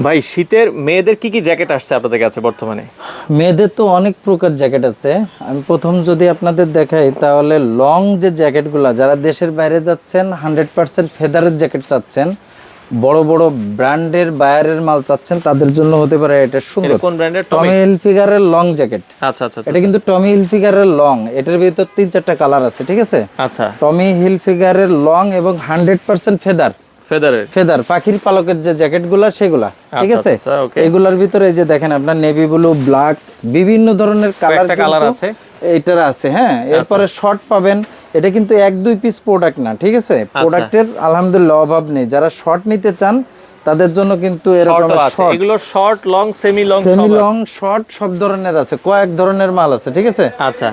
ভাই শীতের মেয়েদের কি জ্যাকেট আসছে আপনাদের কাছে বর্তমানে? মেয়েদের তো অনেক প্রকার জ্যাকেট আছে। আমি প্রথম যদি আপনাদের দেখাই তাহলে লং যে জ্যাকেটগুলো, যারা দেশের বাইরে যাচ্ছেন 100% ফেদারের জ্যাকেট চাচ্ছেন, বড় বড় ব্র্যান্ডের বায়ারের মাল চাচ্ছেন, তাদের জন্য হতে পারে এটা সুন্দর। কোন ব্র্যান্ডের? টমি হিলফিগারের লং জ্যাকেট। আচ্ছা আচ্ছা এটা কিন্তু টমি হিলফিগারের লং, এটার ভিতর 3-4টা কালার আছে, ঠিক আছে? আচ্ছা, টমি হিলফিগারের লং এবং 100% ফেদার পাখির পালকের যে জ্যাকেটগুলা সেগুলা, ঠিক আছে? এগুলার ভিতরে এই যে দেখেন আপনার নেভি ব্লু, ব্ল্যাক, বিভিন্ন ধরনের কালার আছে এইটার আছে। হ্যাঁ, এরপরে শর্ট পাবেন। এটা কিন্তু 1-2 পিস প্রোডাক্ট না, ঠিক আছে? প্রোডাক্টের আলহামদুলিল্লাহ অভাব নেই। যারা শর্ট নিতে চান তাদের জন্য কিন্তু এরকম শর্ট, এগুলো short, long, semi long, short সব ধরনের আছে, কয়েক ধরনের মাল আছে, ঠিক আছে? আচ্ছা,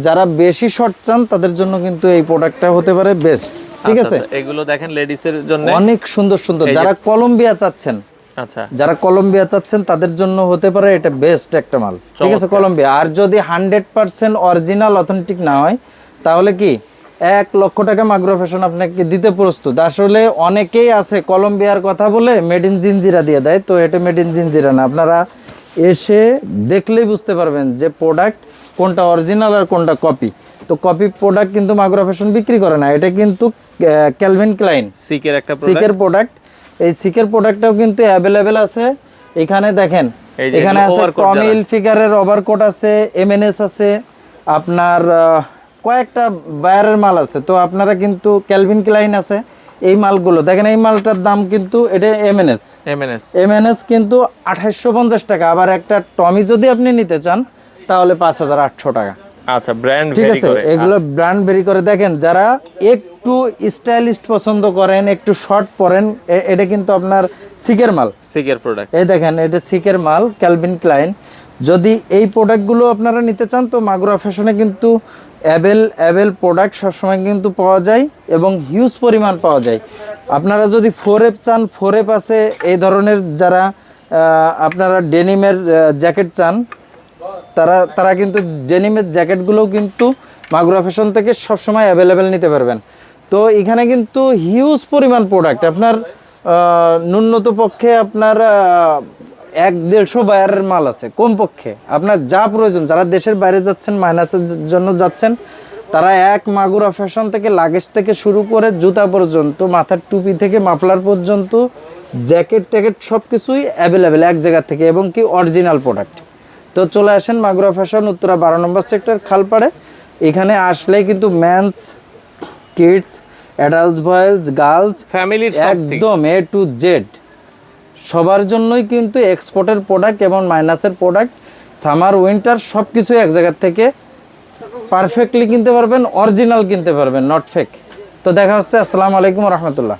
যারা বেশি শর্ট চান তাদের জন্য কিন্তু এই প্রোডাক্টটা হতে পারে বেস্ট, ঠিক আছে? এগুলো দেখেন লেডিসের জন্য অনেক সুন্দর সুন্দর। যারা কলম্বিয়া চাচ্ছেন, আচ্ছা, যারা কলম্বিয়া চাচ্ছেন তাদের জন্য হতে পারে এটা বেস্ট একটা মাল, ঠিক আছে? কলম্বিয়া। আর যদি 100% অরিজিনাল অথেন্টিক না হয় তাহলে কি 1 লক্ষ টাকা মাগরো ফ্যাশন আপনাকে দিতে প্রস্তুত। আসলে অনেকেই আছে কলম্বিয়ার কথা বলে মেড ইন জিনজিরা দিয়ে দেয়, তো এটা মেড ইন জিনজিরা না। আপনারা এসে দেখলেই বুঝতে পারবেন যে প্রোডাক্ট কোনটা অরিজিনাল আর কোনটা কপি। তো কপি প্রোডাক্ট কিন্তু মাগরো ফ্যাশন বিক্রি করে না, এটা কিন্তু ক্যালভিন ক্লাইন সিকের প্রোডাক্ট। এই সিকের প্রোডাক্টটাও কিন্তু অ্যাভেলেবেল আছে। এখানে দেখেন, এখানে আছে টমি হিলফিগারের ওভারকোট আছে, এমএনএস আছে, আপনার কয়েকটা বায়ারের মাল আছে। তো আপনারা কিন্তু ক্যালভিন ক্লাইন আছে, এই মালগুলো দেখেন। এই মালটার দাম কিন্তু এটা এমএনএস কিন্তু 2850 টাকা। আবার একটা টমি যদি আপনি নিতে চান তাহলে 5800 টাকা। আচ্ছা, ব্র্যান্ড ঠিক আছে, এগুলো ব্র্যান্ড ভেরি করে। দেখেন, যারা একটু স্টাইলিশ পছন্দ করেন, একটু শর্ট পরেন, এটা কিন্তু আপনার সিকের মাল, সিকের প্রোডাক্ট। এই দেখেন, এটা সিকের মাল, ক্যালভিন ক্লাইন। যদি এই প্রোডাক্টগুলো আপনারা নিতে চান তো মাগুরা ফ্যাশনে কিন্তু অ্যাভেল প্রোডাক্ট সবসময় কিন্তু পাওয়া যায় এবং হিউজ পরিমাণ পাওয়া যায়। আপনারা যদি 4F চান, 4F আছে। এই ধরনের যারা আপনারা ডেনিমের জ্যাকেট চান তারা কিন্তু ডেনিমের জ্যাকেটগুলোও কিন্তু মাগুরা ফ্যাশন থেকে সবসময় অ্যাভেলেবেল নিতে পারবেন। তো এখানে কিন্তু হিউজ পরিমাণ প্রোডাক্ট, আপনার ন্যূনতম পক্ষে আপনার 1-150 বায়ারের মাল আছে কমপক্ষে। আপনার যা প্রয়োজন, যারা দেশের বাইরে যাচ্ছেন, মাইনাসের জন্য যাচ্ছেন, তারা এক মাগুরা ফ্যাশন থেকে লাগেজ থেকে শুরু করে জুতা পর্যন্ত, মাথার টুপি থেকে মাফলার পর্যন্ত, জ্যাকেট ট্যাকেট সব কিছুই অ্যাভেলেবেল এক জায়গা থেকে, এবং কি অরিজিনাল প্রোডাক্ট। তো চলে আসেন মাগুরা ফ্যাশন, উত্তরা 12 নম্বর সেক্টর, খালপাড়ে। এখানে আসলেই কিন্তু men's, kids, adult, boys, girls, ফ্যামিলির একদম A to Z সবার জন্যই কিন্তু এক্সপোর্টের প্রোডাক্ট এবং মাইনাসের প্রোডাক্ট, সামার উইন্টার সব কিছু এক জায়গা থেকে পারফেক্টলি কিনতে পারবেন, অরিজিনাল কিনতে পারবেন, নট ফেক। তো দেখা হচ্ছে। আসসালামু আলাইকুম রহমতুল্লাহ।